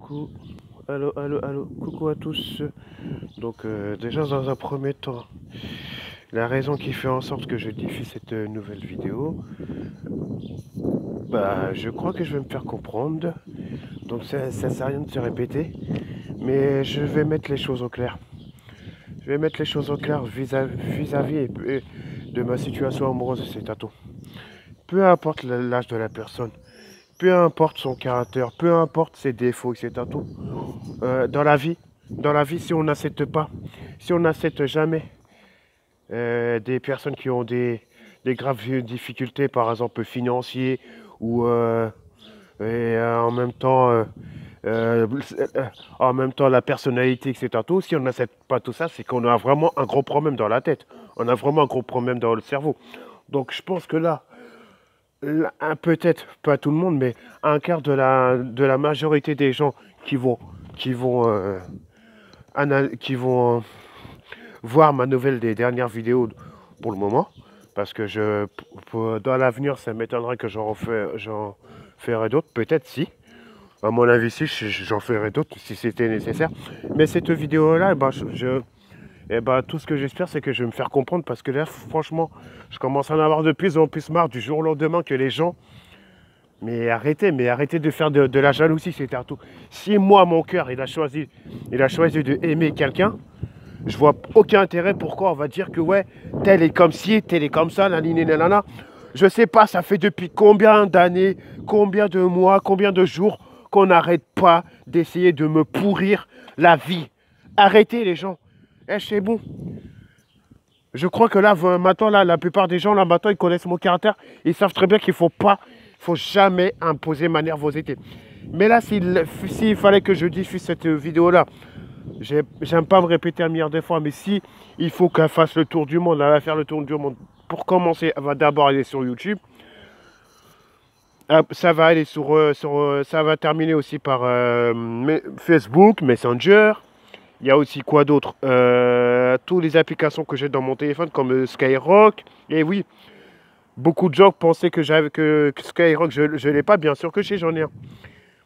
coucou, allô, coucou à tous. Donc déjà dans un premier temps, la raison qui fait en sorte que je diffuse cette nouvelle vidéo, bah je crois que je vais me faire comprendre. Donc ça sert à rien de se répéter, mais je vais mettre les choses au clair. Je vais mettre les choses au clair vis-à-vis de ma situation amoureuse, c'est à tout. Peu importe l'âge de la personne, peu importe son caractère, peu importe ses défauts, c'est à tout. Dans la vie, si on n'accepte pas, si on n'accepte jamais des personnes qui ont des graves difficultés, par exemple financières, ou en même temps, euh, en même temps la personnalité, etc. Tout, si on n'accepte pas tout ça, c'est qu'on a vraiment un gros problème dans la tête. On a vraiment un gros problème dans le cerveau. Donc je pense que là, peut-être pas tout le monde, mais un quart de la majorité des gens qui vont, qui vont, qui vont voir ma nouvelle des dernières vidéos pour le moment, parce que dans l'avenir, ça m'étonnerait que j'en ferai d'autres, peut-être si. À mon avis, si, j'en ferai d'autres si c'était nécessaire. Mais cette vidéo-là, tout ce que j'espère, c'est que je vais me faire comprendre, parce que là, franchement, je commence à en avoir de plus en plus marre du jour au lendemain que les gens. Mais arrêtez de faire de la jalousie, c'est tout. Si moi, mon cœur, il a choisi de aimer quelqu'un, je vois aucun intérêt pourquoi on va dire que ouais, tel est comme ci, tel est comme ça, nanana. Je sais pas, ça fait depuis combien d'années, combien de mois, combien de jours qu'on n'arrête pas d'essayer de me pourrir la vie. Arrêtez les gens. Eh, c'est bon. Je crois que là, maintenant, là, la plupart des gens, là, maintenant, ils connaissent mon caractère. Ils savent très bien qu'il faut jamais imposer ma nervosité. Mais là, s'il fallait que je diffuse cette vidéo-là, j'aime pas me répéter un milliard de fois, mais si il faut qu'elle fasse le tour du monde, elle va faire le tour du monde. Pour commencer, elle va d'abord aller sur YouTube. Ça va aller ça va terminer aussi par Facebook, Messenger. Il y a aussi quoi d'autre, toutes les applications que j'ai dans mon téléphone, comme Skyrock. Et oui, beaucoup de gens pensaient que Skyrock, je ne l'ai pas. Bien sûr que j'en ai un.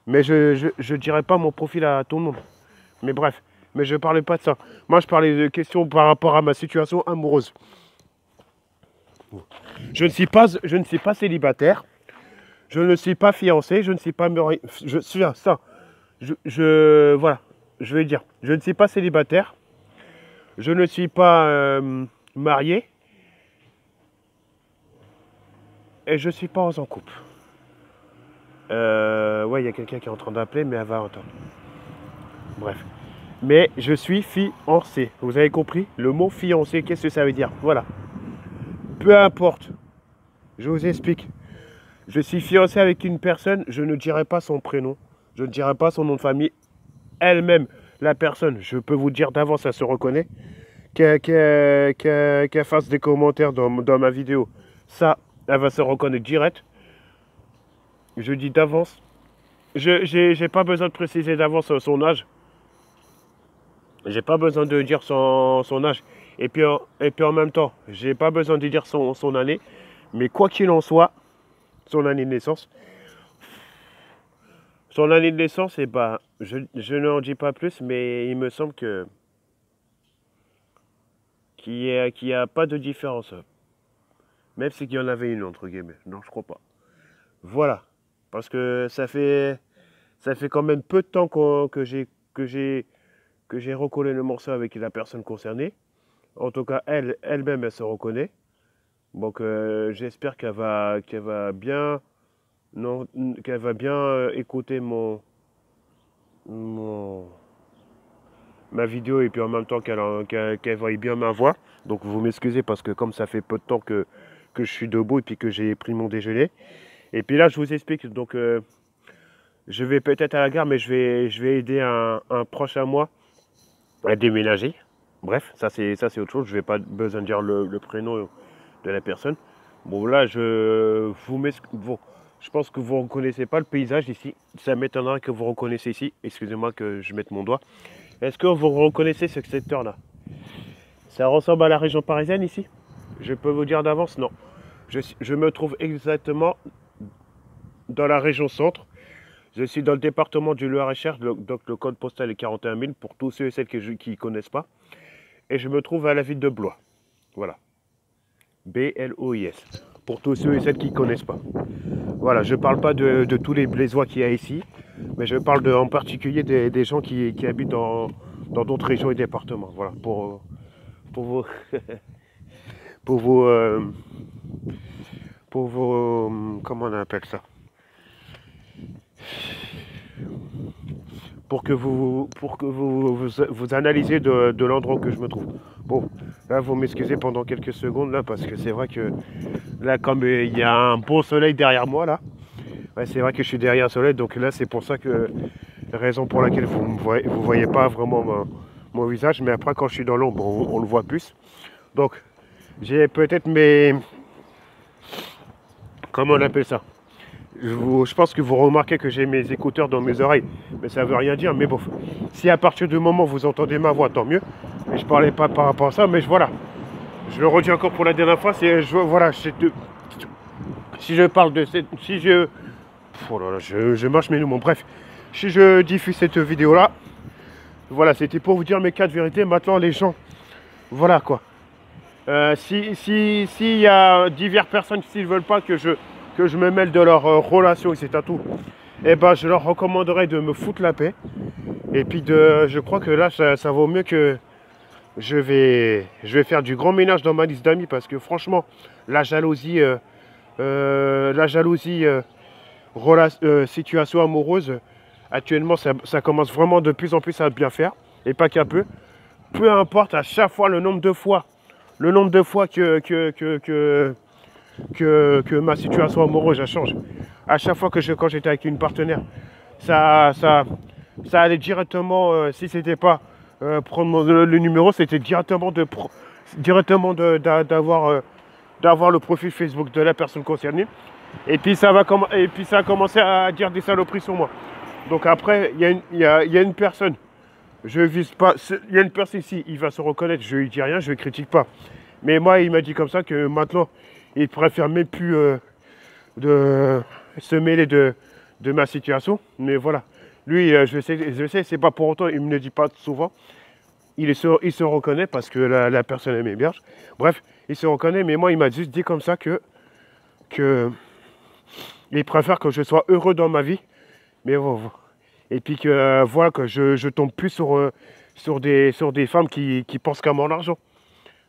Mais je dirais pas mon profil à tout le monde. Mais bref, mais je parlais pas de ça. Moi, je parlais de questions par rapport à ma situation amoureuse. Je ne suis pas célibataire. Je ne suis pas fiancé. Je ne suis pas marié. Je suis ça. Voilà. Je vais dire. Je ne suis pas célibataire. Je ne suis pas marié. Et je ne suis pas en couple. Ouais, il y a quelqu'un qui est en train d'appeler, mais elle va entendre. Bref. Mais je suis fiancé. Vous avez compris? Le mot fiancé, qu'est-ce que ça veut dire? Voilà. Peu importe. Je vous explique. Je suis fiancé avec une personne, je ne dirai pas son prénom, je ne dirai pas son nom de famille. Elle-même, la personne, je peux vous dire d'avance, elle se reconnaît. Qu'elle fasse des commentaires dans ma vidéo. Ça, elle va se reconnaître direct. Je dis d'avance. J'ai pas besoin de préciser d'avance son âge. J'ai pas besoin de dire son âge. Et puis en même temps, j'ai pas besoin de dire son année. Mais quoi qu'il en soit, son année de naissance. Son année de naissance, eh ben, je n'en dis pas plus, mais il me semble qu'il y a pas de différence. Même s'il y en avait une, entre guillemets. Non, je crois pas. Voilà. Parce que ça fait quand même peu de temps que j'ai recollé le morceau avec la personne concernée. En tout cas, elle-même, elle se reconnaît. Donc, j'espère qu'elle va bien, non, qu'elle va bien écouter mon, ma vidéo et puis en même temps qu'elle voie bien ma voix. Donc, vous m'excusez parce que comme ça fait peu de temps que je suis debout et puis que j'ai pris mon déjeuner. Et puis là, je vous explique. Donc, je vais peut-être à la gare, mais je vais aider un proche à moi à déménager. Bref, ça c'est autre chose. Je n'ai pas besoin de dire le prénom de la personne. Bon, là, bon, je pense que vous ne reconnaissez pas le paysage ici. Ça m'étonnera que vous reconnaissiez ici. Excusez-moi que je mette mon doigt. Est-ce que vous reconnaissez ce secteur-là? Ça ressemble à la région parisienne ici? Je peux vous dire d'avance, non. Je me trouve exactement dans la région centre. Je suis dans le département du Loir-et-Cher, donc le code postal est 41 000 pour tous ceux et celles qui ne connaissent pas. Et je me trouve à la ville de Blois. Voilà. B-L-O-I-S. Pour tous ceux et celles qui ne connaissent pas. Voilà, je ne parle pas de tous les Blésois qu'il y a ici, mais je parle en particulier des gens qui habitent dans d'autres régions et départements. Voilà, pour vos, pour vos, comment on appelle ça? Pour que vous analysez de l'endroit que je me trouve. Bon, là, vous m'excusez pendant quelques secondes, là, parce que c'est vrai que, là, comme il y a un beau soleil derrière moi, là, ouais, c'est vrai que je suis derrière le soleil, donc là, c'est pour ça que, raison pour laquelle vous voyez pas vraiment mon visage, mais après, quand je suis dans l'ombre, on le voit plus. Donc, j'ai peut-être mes... Comment on appelle ça? Je pense que vous remarquez que j'ai mes écouteurs dans mes oreilles, mais ça veut rien dire. Mais bon, si à partir du moment où vous entendez ma voix, tant mieux. Mais je parlais pas par rapport à ça, mais voilà. Je le redis encore pour la dernière fois, voilà, si je parle de cette, si je, oh là là, je mâche mes mots. Bref, si je diffuse cette vidéo là, voilà, c'était pour vous dire mes 4 vérités. Maintenant, les gens, voilà quoi. S'il y a diverses personnes qui ne veulent pas que je me mêle de leur relation, etc. tout, eh ben, je leur recommanderais de me foutre la paix. Et puis, je crois que là, ça vaut mieux que je vais faire du grand ménage dans ma liste d'amis parce que franchement, la jalousie, situation amoureuse, actuellement, ça commence vraiment de plus en plus à bien faire. Et pas qu'un peu. Peu importe, à chaque fois, le nombre de fois que ma situation amoureuse elle change. À chaque fois quand j'étais avec une partenaire, ça allait directement, si c'était pas prendre le numéro, c'était directement d'avoir le profil Facebook de la personne concernée. Et puis ça a commencé à dire des saloperies sur moi. Donc après, il y a une personne, je vise pas, il y a une personne ici, il va se reconnaître, je lui dis rien, je ne critique pas. Mais moi, il m'a dit comme ça que maintenant, il préfère même plus de se mêler de ma situation. Mais voilà, lui, je sais, c'est pas pour autant, il me le dit pas souvent. Il se reconnaît parce que la personne est m'héberge. Bref, il se reconnaît, mais moi, il m'a juste dit comme ça que il préfère que je sois heureux dans ma vie. Mais voilà. Et puis que voilà que je tombe plus sur des femmes qui pensent qu'à mon argent.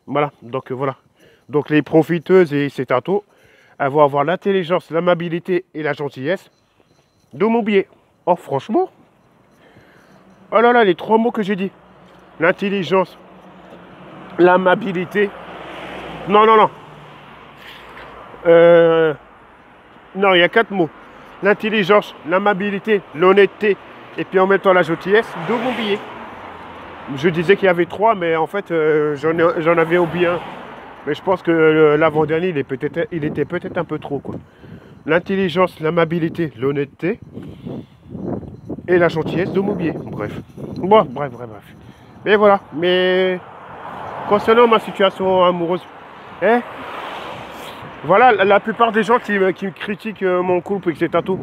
Voilà, donc voilà. Donc les profiteuses et ces tatos, elles vont avoir l'intelligence, l'amabilité et la gentillesse de m'oublier. Oh franchement, oh là là, les 3 mots que j'ai dit. L'intelligence, l'amabilité. Non. Non, il y a 4 mots. L'intelligence, l'amabilité, l'honnêteté et puis en même temps la gentillesse de m'oublier. Je disais qu'il y avait 3, mais en fait, j'en avais oublié un. Mais je pense que l'avant-dernier, il était peut-être un peu trop, quoi. L'intelligence, l'amabilité, l'honnêteté et la gentillesse de m'oublier. Bref. Bon, bref. Mais voilà. Mais concernant ma situation amoureuse, voilà, la plupart des gens qui me critiquent mon couple, etc. tout,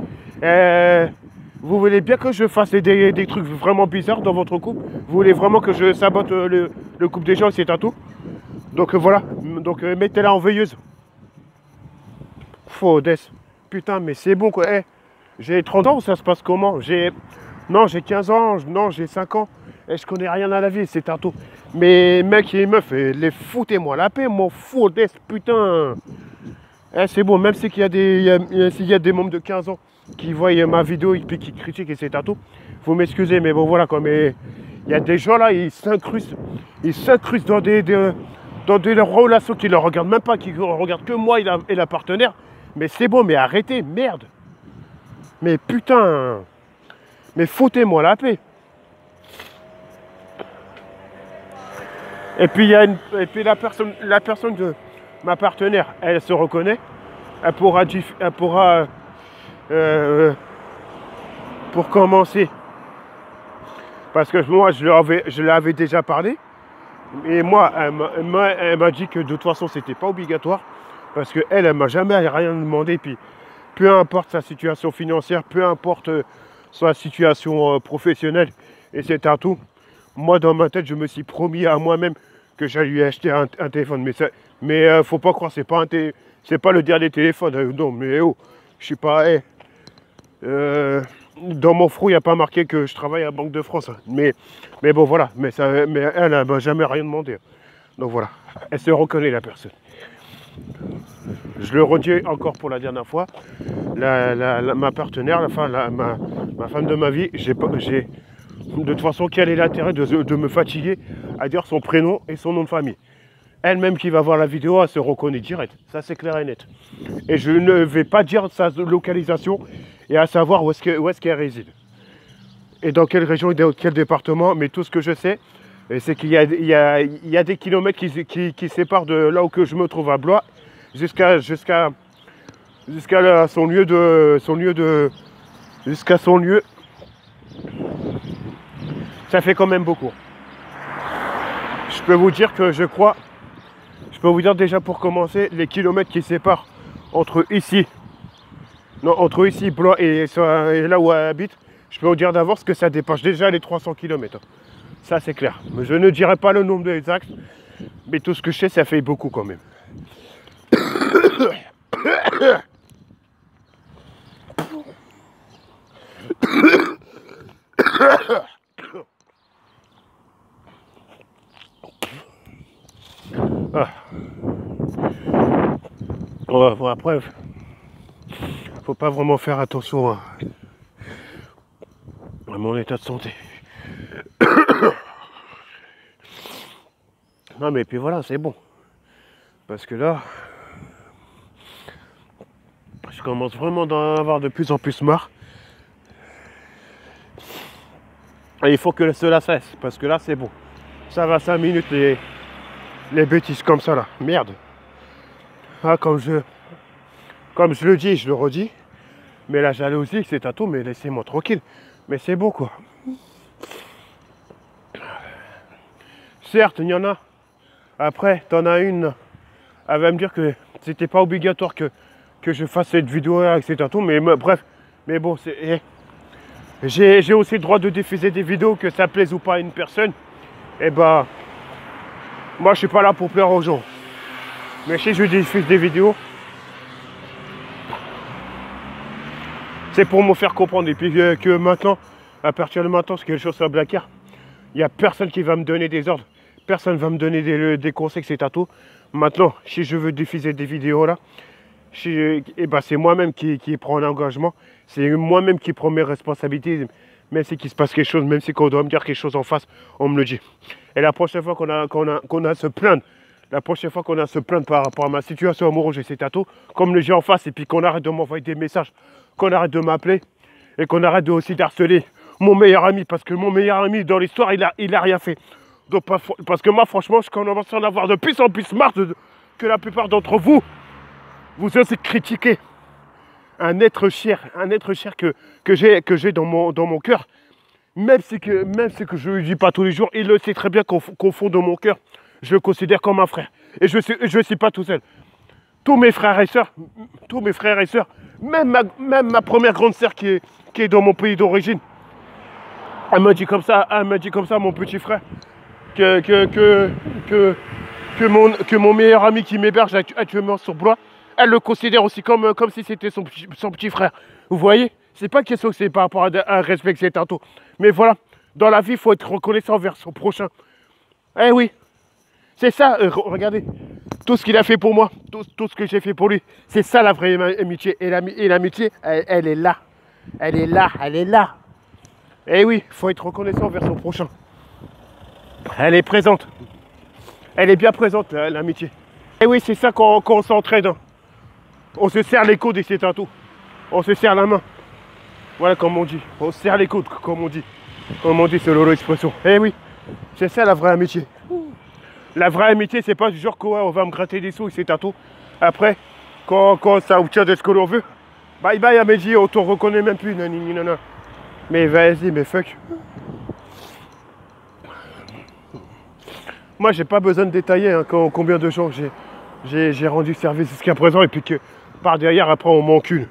vous voulez bien que je fasse des trucs vraiment bizarres dans votre couple? Vous voulez vraiment que je sabote le couple des gens, etc. tout? Donc voilà, donc mettez-la en veilleuse. Faudesse. Putain, mais c'est bon quoi. J'ai 30 ans, ça se passe comment? Non, j'ai 15 ans, non, j'ai 5 ans. Je connais rien à la vie, c'est tout. Mais mec et meuf, les foutez-moi la paix, mon faudesse, putain. C'est bon, même s'il y a des membres de 15 ans qui voient ma vidéo et puis qui critiquent et c'est tout, faut m'excuser, mais bon voilà quoi. Mais il y a des gens là, ils s'incrustent dans des relations qui ne leur regardent même pas, qui ne regardent que moi et la partenaire. Mais c'est bon, mais arrêtez, merde. Mais putain, mais foutez-moi la paix. Et puis la personne de ma partenaire, elle se reconnaît, elle pourra pour commencer, parce que moi je l'avais déjà parlé, et moi elle m'a dit que de toute façon c'était pas obligatoire, parce qu'elle m'a jamais rien demandé, puis peu importe sa situation financière, peu importe sa situation professionnelle et c'est un tout. Moi, dans ma tête, je me suis promis à moi-même que j'allais lui acheter un téléphone. Mais faut pas croire, c'est pas le dernier téléphone. Non, mais oh, je suis pas. Dans mon front, il n'y a pas marqué que je travaille à la Banque de France. Hein. Mais bon, voilà. Mais elle n'a jamais rien demandé. Donc voilà. Elle se reconnaît, la personne. Je le redis encore pour la dernière fois. Ma partenaire, ma femme de ma vie, de toute façon, quel est l'intérêt de me fatiguer à dire son prénom et son nom de famille? Elle-même qui va voir la vidéo, elle se reconnaît direct. Ça, c'est clair et net. Et je ne vais pas dire sa localisation et à savoir où est-ce qu'elle réside. Et dans quelle région et dans quel département. Mais tout ce que je sais, c'est qu'il y a des kilomètres qui séparent de là où que je me trouve à Blois jusqu'à son lieu. Ça fait quand même beaucoup. Je peux vous dire que je peux vous dire déjà pour commencer, les kilomètres qui séparent entre ici, Blois et là où elle habite, je peux vous dire d'avance que ça dépasse déjà les 300 km. Ça c'est clair. Mais je ne dirai pas le nombre exact, mais tout ce que je sais, ça fait beaucoup quand même. Ah. Bon, après, faut pas vraiment faire attention à mon état de santé. Non mais puis voilà, c'est bon. Parce que là, je commence vraiment d'en avoir de plus en plus marre. Et il faut que cela cesse, parce que là c'est bon. Ça va 5 minutes les bêtises comme ça là. Merde. Ah, comme je le dis, je le redis. Mais la jalousie, c'est un tout, mais laissez-moi tranquille. Mais c'est beau quoi. Certes, il y en a. Après, t'en as une. Elle va me dire que c'était pas obligatoire que je fasse cette vidéo là, c'est un tout. Mais bref. Mais bon, j'ai aussi le droit de diffuser des vidéos, que ça plaise ou pas à une personne. Et bah, moi je suis pas là pour plaire aux gens. Mais si je diffuse des vidéos, c'est pour me faire comprendre. Et puis que maintenant, à partir de maintenant, c'est quelque chose sur Blackard, il n'y a personne qui va me donner des ordres. Personne ne va me donner des conseils, c'est à tout. Maintenant, si je veux diffuser des vidéos là, c'est moi-même qui prends l'engagement. C'est moi-même qui prends mes responsabilités. Même si qu'il se passe quelque chose, même si on doit me dire quelque chose en face, on me le dit. Et la prochaine fois qu'on a à se plaindre, par rapport à ma situation amoureuse et c'est à tout, qu'on me le dit en face, et puis qu'on arrête de m'envoyer des messages, qu'on arrête de m'appeler, et qu'on arrête aussi d'harceler mon meilleur ami, parce que mon meilleur ami dans l'histoire, il a rien fait. Donc, parce que moi, franchement, je commence à en avoir de plus en plus marre que la plupart d'entre vous osez critiquer un être cher que j'ai dans mon cœur, même si que je ne le dis pas tous les jours, il le sait très bien qu'au fond de mon cœur, je le considère comme un frère. Et je ne suis pas tout seul. Tous mes frères et sœurs, même ma première grande sœur qui est dans mon pays d'origine, elle me dit comme ça, mon petit frère, que mon meilleur ami qui m'héberge actuellement sur Blois, elle le considère aussi comme si c'était son petit frère. Vous voyez? C'est pas question que c'est par rapport à un respect que c'est tantôt. Mais voilà, dans la vie, il faut être reconnaissant envers son prochain. Eh oui, c'est ça, regardez. Tout ce qu'il a fait pour moi, tout ce que j'ai fait pour lui, c'est ça la vraie amitié. Et l'amitié, elle est là. Elle est là. Eh oui, il faut être reconnaissant envers son prochain. Elle est présente. Elle est bien présente, l'amitié. Eh oui, c'est ça qu'on s'entraide. Hein. On se serre les coudes et c'est un tout. On se serre la main. Voilà comme on dit. On se serre les coudes, comme on dit. Comme on dit, c'est l'expression. Eh oui, c'est ça la vraie amitié. La vraie amitié, c'est pas du genre qu'on va me gratter des sous et c'est un tout. Après, quand ça obtient de ce que l'on veut, bye bye Amélie, on te reconnaît même plus. Nanana. Mais vas-y, mais fuck. Moi, j'ai pas besoin de détailler hein, combien de gens j'ai rendu service jusqu'à présent et puis que par derrière, après, on m'encule.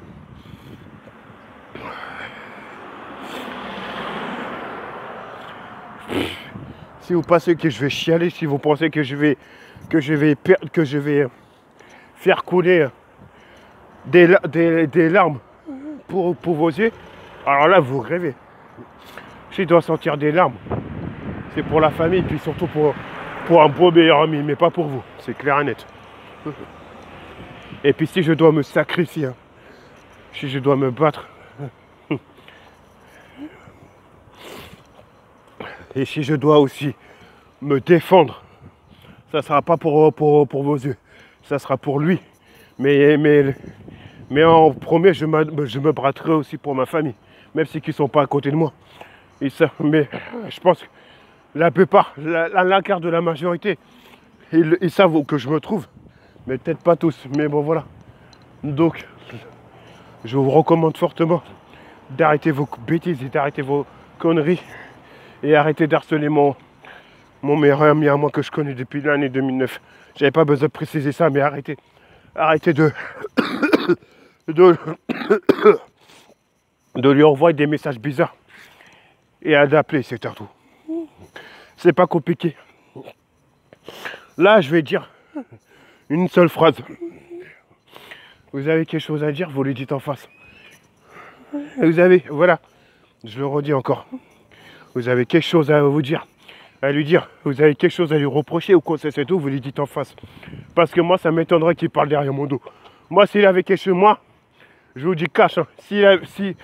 Si vous pensez que je vais chialer, si vous pensez que je vais faire couler des larmes pour vos yeux, alors là, vous rêvez. Si je dois sortir des larmes, c'est pour la famille, puis surtout pour un beau meilleur ami, mais pas pour vous, c'est clair et net. Et puis si je dois me sacrifier, hein, si je dois me battre, et si je dois aussi me défendre, ça ne sera pas pour vos yeux, ça sera pour lui. Mais en premier, je me battrai aussi pour ma famille, même si ils ne sont pas à côté de moi. Mais je pense que la plupart, la quart de la majorité, ils savent où que je me trouve, mais peut-être pas tous. Mais bon, voilà. Donc, je vous recommande fortement d'arrêter vos bêtises et d'arrêter vos conneries et arrêter d'harceler mon meilleur ami à moi que je connais depuis l'année 2009. J'avais pas besoin de préciser ça, mais arrêtez de lui envoyer des messages bizarres et d'appeler, c'est tout. C'est pas compliqué. Là, je vais dire une seule phrase. Vous avez quelque chose à dire, vous le dites en face. Voilà, je le redis encore. Vous avez quelque chose à vous dire, à lui dire. Vous avez quelque chose à lui reprocher ou quoi, c'est tout, vous lui dites en face. Parce que moi, ça m'étonnerait qu'il parle derrière mon dos. Moi, s'il avait quelque chose, moi, je vous dis cash. Hein, il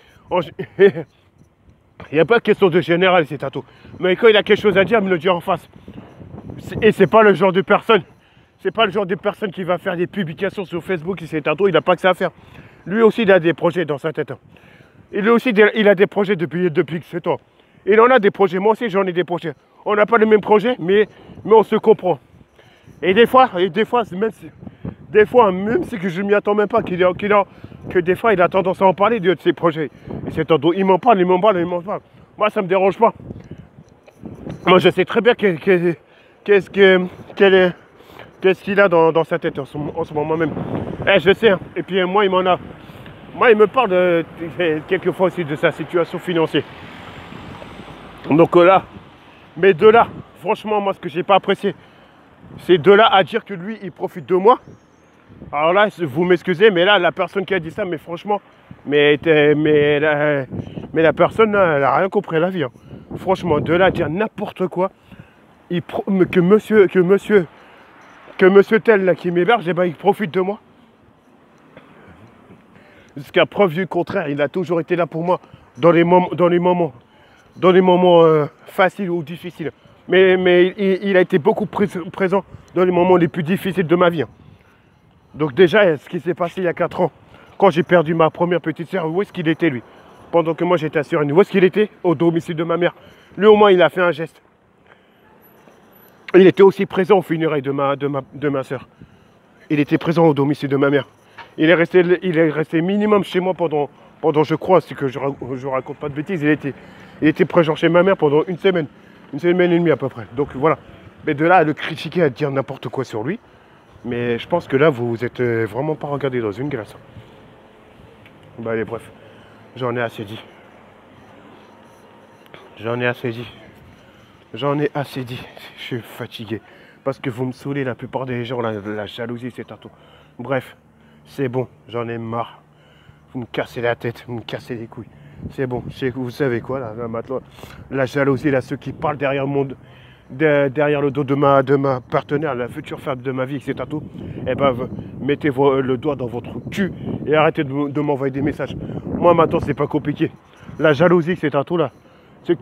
n'y a pas de question de général, c'est tout. Mais quand il a quelque chose à dire, il me le dit en face. Et c'est pas le genre de personne. C'est pas le genre de personne qui va faire des publications sur Facebook et c'est tantôt, il n'a pas que ça à faire. Lui aussi, il a des projets dans sa tête. Hein. Il a des projets depuis 7 ans. Il en a des projets. Moi aussi, j'en ai des projets. On n'a pas les mêmes projets, mais on se comprend. Et des fois, même si que je ne m'y attends même pas, que des fois, il a tendance à en parler de ses projets. Et c'est tantôt, il m'en parle. Moi, ça ne me dérange pas. Moi, je sais très bien qu'est-ce qu'il a dans sa tête en ce moment même. Je sais. Hein. Et puis, moi, il me parle quelquefois aussi de sa situation financière. Donc là, mais de là, franchement, moi, ce que j'ai pas apprécié, c'est de là à dire que lui, il profite de moi. Alors là, vous m'excusez, mais là, la personne qui a dit ça, mais franchement, mais la personne, elle n'a rien compris à la vie. Hein. Franchement, de là à dire n'importe quoi, que monsieur tel là qui m'héberge, eh ben, il profite de moi. Jusqu'à preuve du contraire, il a toujours été là pour moi dans les moments faciles ou difficiles. Mais il a été beaucoup présent dans les moments les plus difficiles de ma vie. Hein. Donc déjà, ce qui s'est passé il y a 4 ans, quand j'ai perdu ma première petite sœur, où est-ce qu'il était lui? Pendant que moi j'étais assuré, où est-ce qu'il était? Au domicile de ma mère. Lui au moins il a fait un geste. Il était aussi présent aux funérailles de ma sœur. Il était présent au domicile de ma mère. Il est resté minimum chez moi pendant je crois, c'est que je raconte pas de bêtises, il était présent chez ma mère pendant une semaine et demie à peu près. Donc voilà. Mais de là à le critiquer, à dire n'importe quoi sur lui, mais je pense que là vous êtes vraiment pas regardé dans une glace. Bah allez, bref, j'en ai assez dit. Je suis fatigué. Parce que vous me saoulez, la plupart des gens, la jalousie, c'est un tout. Bref, c'est bon, j'en ai marre. Vous me cassez la tête, vous me cassez les couilles. C'est bon, vous savez quoi, là maintenant, la jalousie, là, ceux qui parlent derrière le dos de ma partenaire, la future femme de ma vie, c'est un tout. Eh ben, mettez le doigt dans votre cul et arrêtez de m'envoyer des messages. Moi, maintenant, c'est pas compliqué. La jalousie, c'est un tout, là. Ceux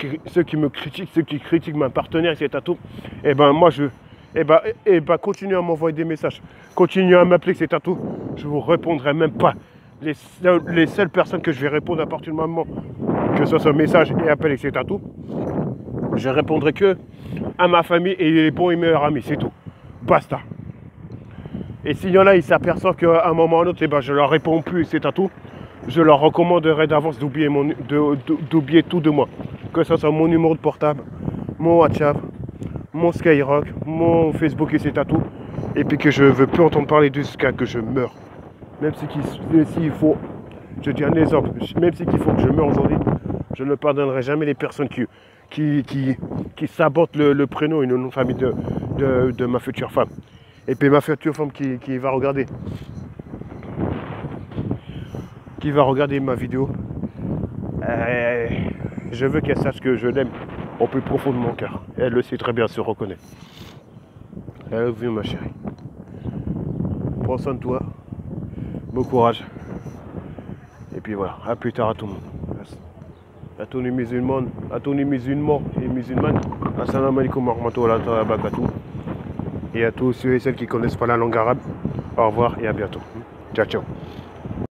qui me critiquent, ceux qui critiquent ma partenaire, c'est un tout. Eh ben, moi, continuez à m'envoyer des messages. Continuez à m'appeler, c'est un tout. Je vous répondrai même pas. Les seules personnes que je vais répondre à partir du moment que ce soit message et appel, etc. tout, je répondrai que à ma famille et les bons et meilleurs amis, c'est tout. Basta. Et s'il y en a, ils s'aperçoivent qu'à un moment ou à un autre, eh ben, je leur réponds plus, c'est tout. Je leur recommanderais d'avance d'oublier tout de moi. Que ce soit mon numéro de portable, mon WhatsApp, mon Skyrock, mon Facebook et c'est tout. Et puis que je ne veux plus entendre parler de jusqu'à que je meure. Même s'il faut, je dis un exemple, même s'il faut que je meure aujourd'hui, je ne pardonnerai jamais les personnes qui qui sabote le prénom et le nom de famille de ma future femme. Et puis ma future femme qui va regarder ma vidéo. Je veux qu'elle sache que je l'aime au plus profond de mon cœur. Elle le sait très bien, elle se reconnaît. I love you, ma chérie. Prends soin de toi. Bon courage. Et puis voilà, à plus tard à tout le monde. À tous les musulmans, et musulmanes. Assalamu alaikum wa rahmatullahi wa barakatuh. Et à tous ceux et celles qui ne connaissent pas la langue arabe, au revoir et à bientôt. Ciao, ciao.